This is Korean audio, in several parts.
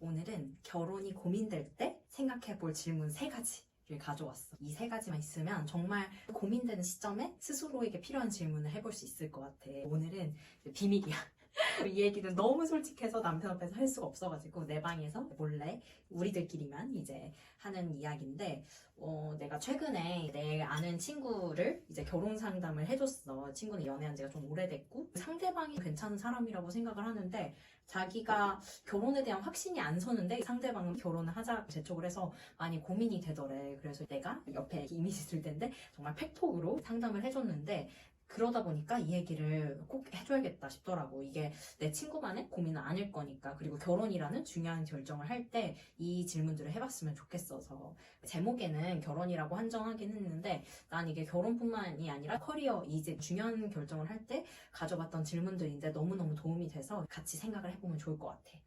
오늘은 결혼이 고민될 때 생각해 볼 질문 3가지를 가져왔어. 이 3가지만 있으면 정말 고민되는 시점에 스스로에게 필요한 질문을 해볼 수 있을 것 같아. 오늘은 비밀이야. 이 얘기는 너무 솔직해서 남편 앞에서 할 수가 없어가지고 내 방에서 몰래 우리들끼리만 이제 하는 이야기인데, 내가 최근에 내 아는 친구를 이제 결혼 상담을 해줬어. 친구는 연애한 지가 좀 오래됐고 상대방이 괜찮은 사람이라고 생각을 하는데 자기가 결혼에 대한 확신이 안 서는데 상대방은 결혼을 하자 재촉을 해서 많이 고민이 되더래. 그래서 내가 옆에 이미지 들 텐데 정말 팩톡으로 상담을 해줬는데, 그러다 보니까 이 얘기를 꼭 해줘야겠다 싶더라고. 이게 내 친구만의 고민은 아닐 거니까. 그리고 결혼이라는 중요한 결정을 할 때 이 질문들을 해봤으면 좋겠어서. 제목에는 결혼이라고 한정하긴 했는데 난 이게 결혼뿐만이 아니라 커리어, 이제 중요한 결정을 할 때 가져봤던 질문들인데 너무너무 도움이 돼서 같이 생각을 해보면 좋을 것 같아.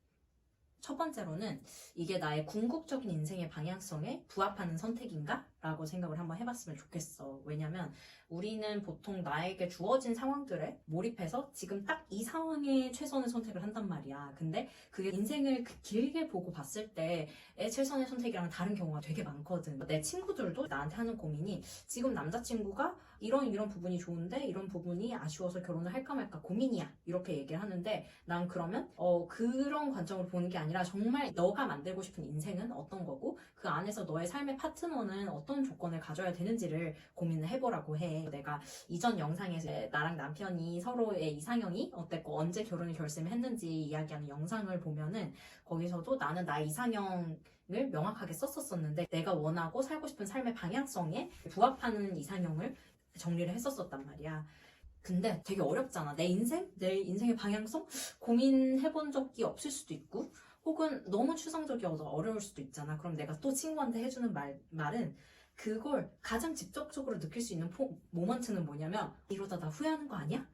첫 번째로는 이게 나의 궁극적인 인생의 방향성에 부합하는 선택인가? 라고 생각을 한번 해봤으면 좋겠어. 왜냐면 우리는 보통 나에게 주어진 상황들에 몰입해서 지금 딱 이 상황에 최선의 선택을 한단 말이야. 근데 그게 인생을 길게 보고 봤을 때의 최선의 선택이랑 다른 경우가 되게 많거든. 내 친구들도 나한테 하는 고민이 지금 남자친구가 이런 부분이 좋은데 이런 부분이 아쉬워서 결혼을 할까 말까 고민이야. 이렇게 얘기를 하는데 난 그러면 그런 관점으로 보는 게 아니라 정말 너가 만들고 싶은 인생은 어떤 거고 그 안에서 너의 삶의 파트너는 어떤 조건을 가져야 되는지를 고민을 해보라고 해. 내가 이전 영상에서 나랑 남편이 서로의 이상형이 어땠고 언제 결혼을 결심했는지 이야기하는 영상을 보면은 거기서도 나는 나의 이상형을 명확하게 썼었는데 내가 원하고 살고 싶은 삶의 방향성에 부합하는 이상형을 정리를 했었단 말이야. 근데 되게 어렵잖아. 내 인생의 방향성? 고민해본 적이 없을 수도 있고 혹은 너무 추상적이어서 어려울 수도 있잖아. 그럼 내가 또 친구한테 해주는 말은 그걸 가장 직접적으로 느낄 수 있는 모먼트는 뭐냐면 이러다 나 후회하는 거 아니야?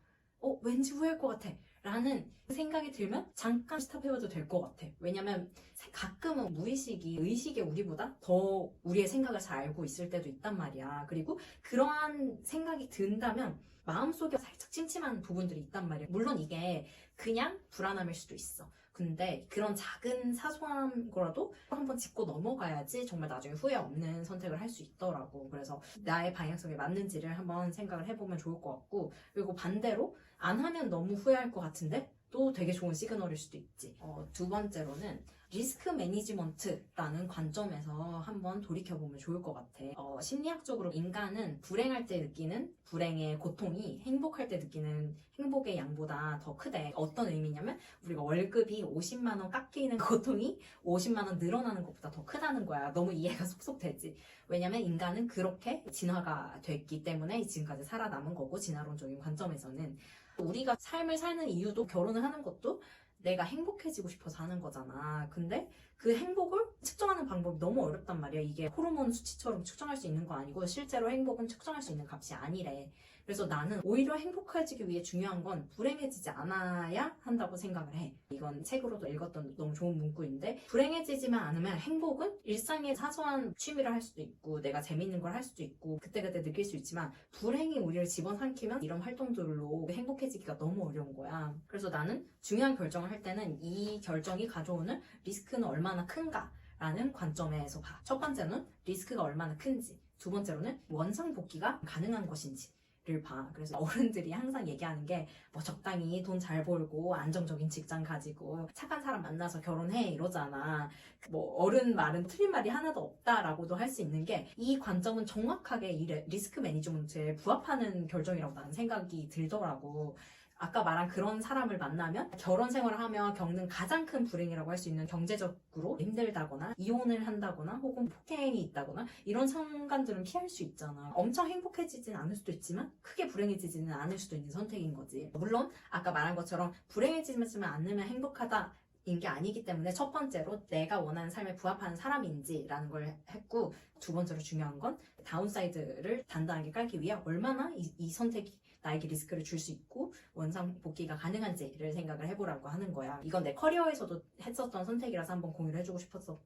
왠지 후회할 것 같아. 라는 생각이 들면 잠깐 스탑해봐도 될 것 같아. 왜냐면 가끔은 무의식이 의식의 우리보다 더 우리의 생각을 잘 알고 있을 때도 있단 말이야. 그리고 그러한 생각이 든다면 마음속에 살짝 찜찜한 부분들이 있단 말이야. 물론 이게 그냥 불안함일 수도 있어. 근데 그런 작은 사소한 거라도 한번 짚고 넘어가야지 정말 나중에 후회 없는 선택을 할 수 있더라고. 그래서 나의 방향성에 맞는지를 한번 생각을 해보면 좋을 것 같고, 그리고 반대로 안 하면 너무 후회할 것 같은데 또 되게 좋은 시그널일 수도 있지. 두 번째로는 리스크 매니지먼트라는 관점에서 한번 돌이켜보면 좋을 것 같아. 심리학적으로 인간은 불행할 때 느끼는 불행의 고통이 행복할 때 느끼는 행복의 양보다 더 크대. 어떤 의미냐면 우리가 월급이 50만 원 깎이는 고통이 50만 원 늘어나는 것보다 더 크다는 거야. 너무 이해가 쏙쏙 되지. 왜냐면 인간은 그렇게 진화가 됐기 때문에 지금까지 살아남은 거고, 진화론적인 관점에서는 우리가 삶을 사는 이유도 결혼을 하는 것도 내가 행복해지고 싶어서 하는 거잖아. 근데 그 행복을 측정하는 방법이 너무 어렵단 말이야. 이게 호르몬 수치처럼 측정할 수 있는 거 아니고 실제로 행복은 측정할 수 있는 값이 아니래. 그래서 나는 오히려 행복해지기 위해 중요한 건 불행해지지 않아야 한다고 생각을 해. 이건 책으로도 읽었던 너무 좋은 문구인데, 불행해지지만 않으면 행복은 일상의 사소한 취미를 할 수도 있고 내가 재밌는 걸 할 수도 있고 그때그때 느낄 수 있지만, 불행이 우리를 집어삼키면 이런 활동들로 행복해지기가 너무 어려운 거야. 그래서 나는 중요한 결정을 할 때는 이 결정이 가져오는 리스크는 얼마나 큰가 라는 관점에서 봐. 첫 번째는 리스크가 얼마나 큰지, 두 번째로는 원상복귀가 가능한 것인지 를 봐. 그래서 어른들이 항상 얘기하는 게 뭐 적당히 돈 잘 벌고 안정적인 직장 가지고 착한 사람 만나서 결혼해 이러잖아. 뭐 어른 말은 틀린 말이 하나도 없다라고도 할 수 있는 게, 이 관점은 정확하게 이 리스크 매니지먼트에 부합하는 결정이라고 나는 생각이 들더라고. 아까 말한 그런 사람을 만나면 결혼 생활을 하며 겪는 가장 큰 불행이라고 할 수 있는 경제적으로 힘들다거나 이혼을 한다거나 혹은 폭행이 있다거나 이런 상관들은 피할 수 있잖아. 엄청 행복해지진 않을 수도 있지만 크게 불행해지지는 않을 수도 있는 선택인 거지. 물론 아까 말한 것처럼 불행해지지만 않으면 행복하다 인 게 아니기 때문에 첫 번째로 내가 원하는 삶에 부합하는 사람인지라는 걸 했고, 두 번째로 중요한 건 다운사이드를 단단하게 깔기 위해 얼마나 이 선택이 나에게 리스크를 줄 수 있고 원상 복귀가 가능한지를 생각을 해보라고 하는 거야. 이건 내 커리어에서도 했었던 선택이라서 한번 공유를 해주고 싶었어.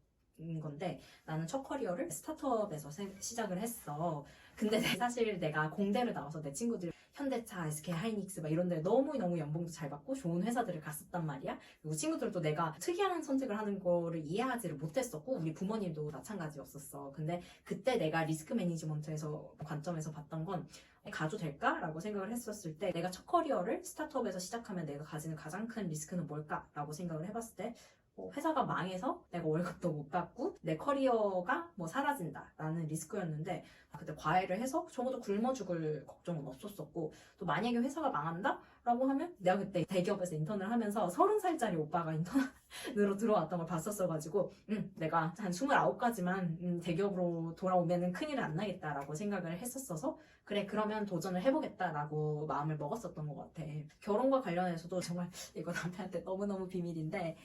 건데, 나는 첫 커리어를 스타트업에서 시작을 했어. 근데 사실 내가 공대를 나와서 내 친구들 현대차, SK 하이닉스 막 이런 데 너무너무 연봉도 잘 받고 좋은 회사들을 갔었단 말이야. 그리고 친구들도 내가 특이한 선택을 하는 거를 이해하지를 못했었고 우리 부모님도 마찬가지였었어. 근데 그때 내가 리스크 매니지먼트에서 관점에서 봤던 건 가도 될까? 라고 생각을 했었을 때 내가 첫 커리어를 스타트업에서 시작하면 내가 가지는 가장 큰 리스크는 뭘까? 라고 생각을 해봤을 때 회사가 망해서 내가 월급도 못 받고 내 커리어가 뭐 사라진다 라는 리스크였는데 그때 과외를 해서 적어도 굶어 죽을 걱정은 없었었고 또 만약에 회사가 망한다? 라고 하면 내가 그때 대기업에서 인턴을 하면서 30살짜리 오빠가 인턴으로 들어왔던 걸 봤었어가지고 내가 한 29까지만 대기업으로 돌아오면 큰일은 안 나겠다라고 생각을 했었어서 그래 그러면 도전을 해보겠다라고 마음을 먹었었던 것 같아. 결혼과 관련해서도 정말 이거 남편한테 너무너무 비밀인데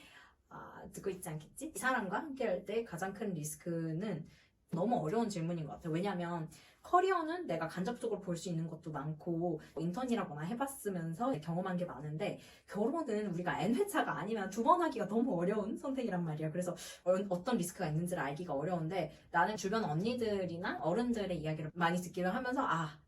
듣고 있지 않겠지? 이 사람과 함께 할 때 가장 큰 리스크는 너무 어려운 질문인 것 같아요. 왜냐면 커리어는 내가 간접적으로 볼 수 있는 것도 많고 인턴이라거나 해봤으면서 경험한 게 많은데 결혼은 우리가 N회차가 아니면 2번 하기가 너무 어려운 선택이란 말이야. 그래서 어떤 리스크가 있는지를 알기가 어려운데 나는 주변 언니들이나 어른들의 이야기를 많이 듣기도 하면서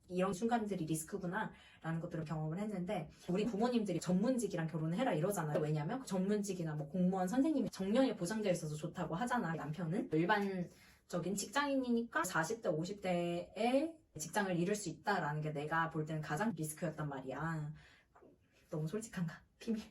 이런 순간들이 리스크구나 라는 것들을 경험을 했는데 우리 부모님들이 전문직이랑 결혼을 해라 이러잖아요. 왜냐면 전문직이나 뭐 공무원 선생님이 정년이 보장되어 있어서 좋다고 하잖아. 남편은 일반적인 직장인이니까 40대 50대에 직장을 잃을 수 있다라는 게 내가 볼 때는 가장 리스크였단 말이야. 너무 솔직한가? 비밀.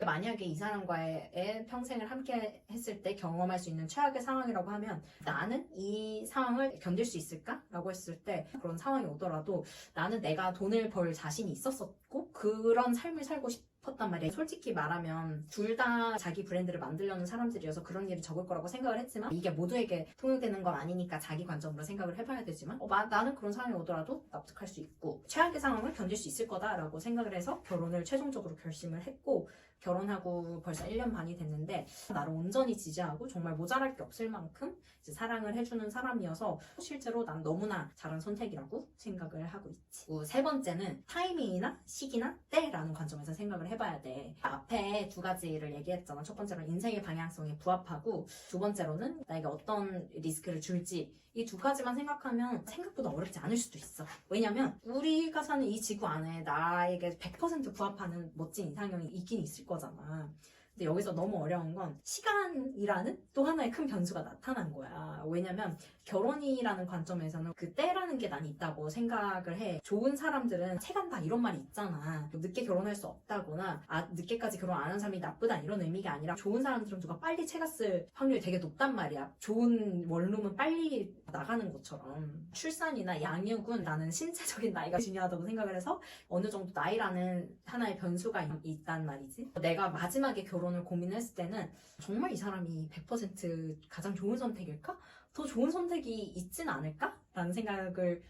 만약에 이 사람과의 평생을 함께 했을 때 경험할 수 있는 최악의 상황이라고 하면 나는 이 상황을 견딜 수 있을까? 라고 했을 때 그런 상황이 오더라도 나는 내가 돈을 벌 자신이 있었었고 그런 삶을 살고 싶었단 말이야. 솔직히 말하면 둘 다 자기 브랜드를 만들려는 사람들이어서 그런 일이 적을 거라고 생각을 했지만 이게 모두에게 통용되는 건 아니니까 자기 관점으로 생각을 해봐야 되지만 나는 그런 상황이 오더라도 납득할 수 있고 최악의 상황을 견딜 수 있을 거다라고 생각을 해서 결혼을 최종적으로 결심을 했고 결혼하고 벌써 1년 반이 됐는데 나를 온전히 지지하고 정말 모자랄 게 없을 만큼 이제 사랑을 해주는 사람이어서 실제로 난 너무나 잘한 선택이라고 생각을 하고 있지. 세 번째는 타이밍이나 시기나 때라는 관점에서 생각을 해봐야 돼. 앞에 두 가지를 얘기했잖아. 첫 번째로는 인생의 방향성에 부합하고 두 번째로는 나에게 어떤 리스크를 줄지 이 두 가지만 생각하면 생각보다 어렵지 않을 수도 있어. 왜냐면 우리가 사는 이 지구 안에 나에게 100% 부합하는 멋진 이상형이 있긴 있을 거잖아. 근데 여기서 너무 어려운 건 시간이라는 또 하나의 큰 변수가 나타난 거야. 왜냐면 결혼이라는 관점에서는 그 때라는 게 난 있다고 생각을 해. 좋은 사람들은 채간다 이런 말이 있잖아. 늦게 결혼할 수 없다거나 늦게까지 결혼 안 한 사람이 나쁘다 이런 의미가 아니라 좋은 사람들은 누가 빨리 채갔을 확률이 되게 높단 말이야. 좋은 원룸은 빨리 나가는 것처럼 출산이나 양육은 나는 신체적인 나이가 중요하다고 생각을 해서 어느 정도 나이라는 하나의 변수가 있단 말이지. 내가 마지막에 결혼을 고민했을 때는 정말 이 사람이 100% 가장 좋은 선택일까? 더 좋은 선택이 있진 않을까? 라는 생각을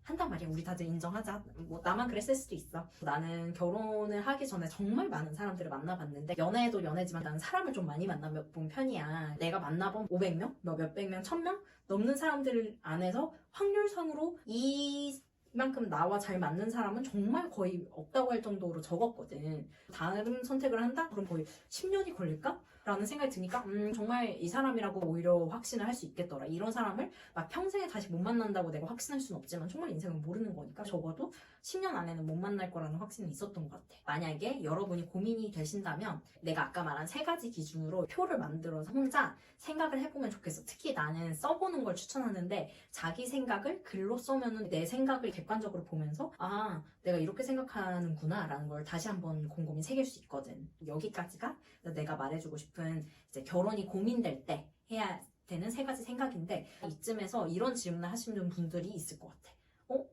한단 말이야. 우리 다들 인정하자. 뭐 나만 그랬을 수도 있어. 나는 결혼을 하기 전에 정말 많은 사람들을 만나봤는데 연애도 연애지만 나는 사람을 좀 많이 만나본 편이야. 내가 만나본 500명? 몇백 명? 1000명? 넘는 사람들 안에서 확률상으로 이만큼 나와 잘 맞는 사람은 정말 거의 없다고 할 정도로 적었거든. 다른 선택을 한다? 그럼 거의 10년이 걸릴까? 라는 생각이 드니까 정말 이 사람이라고 오히려 확신을 할 수 있겠더라. 이런 사람을 막 평생에 다시 못 만난다고 내가 확신할 수는 없지만 정말 인생은 모르는 거니까 적어도 10년 안에는 못 만날 거라는 확신은 있었던 것 같아. 만약에 여러분이 고민이 되신다면 내가 아까 말한 세 가지 기준으로 표를 만들어서 혼자 생각을 해보면 좋겠어. 특히 나는 써보는 걸 추천하는데 자기 생각을 글로 써면은 내 생각을 객관적으로 보면서 내가 이렇게 생각하는구나 라는 걸 다시 한번 곰곰이 새길 수 있거든. 여기까지가 내가 말해주고 싶은 이제 결혼이 고민될 때 해야 되는 세 가지 생각인데 이쯤에서 이런 질문을 하시는 분들이 있을 것 같아.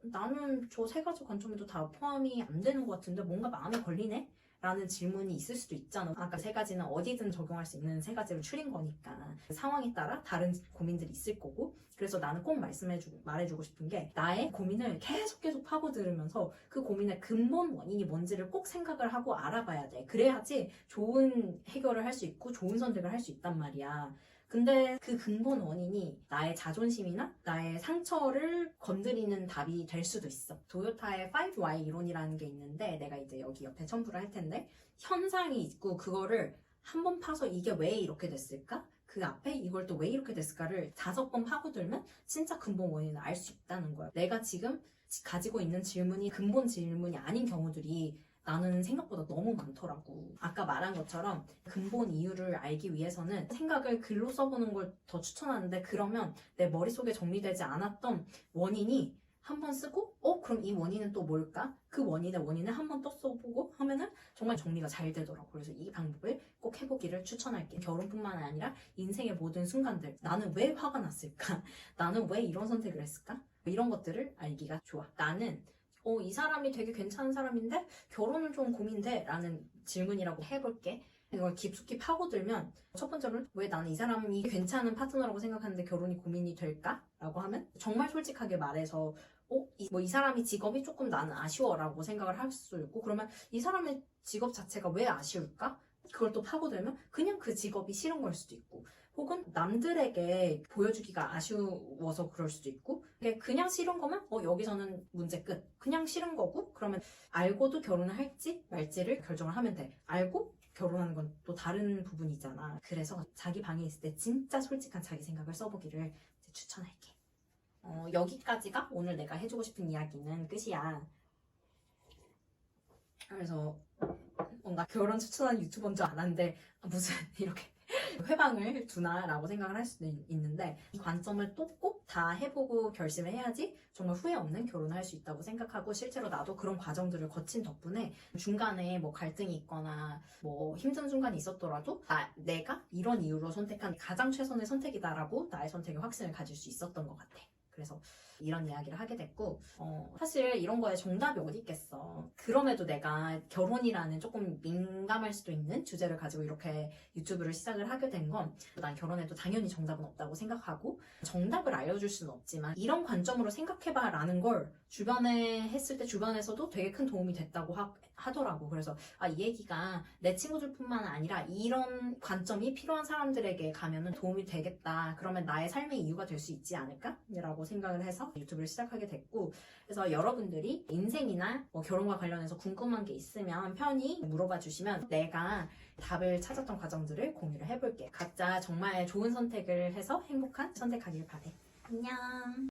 나는 저 세 가지 관점에도 다 포함이 안 되는 것 같은데 뭔가 마음에 걸리네? 라는 질문이 있을 수도 있잖아. 아까 세 가지는 어디든 적용할 수 있는 세 가지를 추린 거니까 상황에 따라 다른 고민들이 있을 거고 그래서 나는 꼭 말해주고 싶은 게 나의 고민을 계속 파고들으면서 그 고민의 근본 원인이 뭔지를 꼭 생각을 하고 알아봐야 돼. 그래야지 좋은 해결을 할 수 있고 좋은 선택을 할 수 있단 말이야. 근데 그 근본 원인이 나의 자존심이나 나의 상처를 건드리는 답이 될 수도 있어. 도요타의 5Y 이론이라는 게 있는데 내가 이제 여기 옆에 첨부를 할 텐데 현상이 있고 그거를 한 번 파서 이게 왜 이렇게 됐을까? 그 앞에 이걸 또 왜 이렇게 됐을까를 5번 파고들면 진짜 근본 원인을 알 수 있다는 거야. 내가 지금 가지고 있는 질문이 근본 질문이 아닌 경우들이 나는 생각보다 너무 많더라고. 아까 말한 것처럼 근본 이유를 알기 위해서는 생각을 글로 써보는 걸 더 추천하는데, 그러면 내 머릿속에 정리되지 않았던 원인이 한 번 쓰고 그럼 이 원인은 또 뭘까? 그 원인을 한 번 또 써보고 하면은 정말 정리가 잘 되더라고. 그래서 이 방법을 꼭 해보기를 추천할게. 결혼뿐만 아니라 인생의 모든 순간들, 나는 왜 화가 났을까? 나는 왜 이런 선택을 했을까? 이런 것들을 알기가 좋아. 나는 이 사람이 되게 괜찮은 사람인데 결혼은 좀 고민돼 라는 질문이라고 해볼게. 이걸 깊숙이 파고들면 첫 번째로는 왜 나는 이 사람이 괜찮은 파트너라고 생각하는데 결혼이 고민이 될까? 라고 하면 정말 솔직하게 말해서 이 사람이 직업이 조금 나는 아쉬워라고 생각을 할 수 있고, 그러면 이 사람의 직업 자체가 왜 아쉬울까? 그걸 또 파고들면 그냥 그 직업이 싫은 걸 수도 있고, 혹은 남들에게 보여주기가 아쉬워서 그럴 수도 있고, 그냥 싫은 거면 여기서는 문제 끝. 그냥 싫은 거고, 그러면 알고도 결혼을 할지 말지를 결정을 하면 돼. 알고 결혼하는 건 또 다른 부분이잖아. 그래서 자기 방에 있을 때 진짜 솔직한 자기 생각을 써보기를 추천할게. 여기까지가 오늘 내가 해주고 싶은 이야기는 끝이야. 그래서 뭔가 결혼 추천하는 유튜버인 줄 알았는데 무슨 이렇게 회방을 두나라고 생각을 할 수도 있는데, 이 관점을 또 꼭 다 해보고 결심을 해야지 정말 후회 없는 결혼을 할 수 있다고 생각하고, 실제로 나도 그런 과정들을 거친 덕분에 중간에 뭐 갈등이 있거나 뭐 힘든 순간이 있었더라도 내가 이런 이유로 선택한 가장 최선의 선택이다라고 나의 선택에 확신을 가질 수 있었던 것 같아. 그래서 이런 이야기를 하게 됐고, 사실 이런 거에 정답이 어디 있겠어. 그럼에도 내가 결혼이라는 조금 민감할 수도 있는 주제를 가지고 이렇게 유튜브를 시작을 하게 된 건, 난 결혼에도 당연히 정답은 없다고 생각하고 정답을 알려줄 수는 없지만 이런 관점으로 생각해봐 라는 걸 주변에 했을 때 주변에서도 되게 큰 도움이 됐다고 하더라고. 그래서 이 얘기가 내 친구들뿐만 아니라 이런 관점이 필요한 사람들에게 가면은 도움이 되겠다. 그러면 나의 삶의 이유가 될 수 있지 않을까? 라고 생각을 해서 유튜브를 시작하게 됐고, 그래서 여러분들이 인생이나 뭐 결혼과 관련해서 궁금한 게 있으면 편히 물어봐 주시면 내가 답을 찾았던 과정들을 공유를 해볼게. 각자 정말 좋은 선택을 해서 행복한 선택하길 바래. 안녕.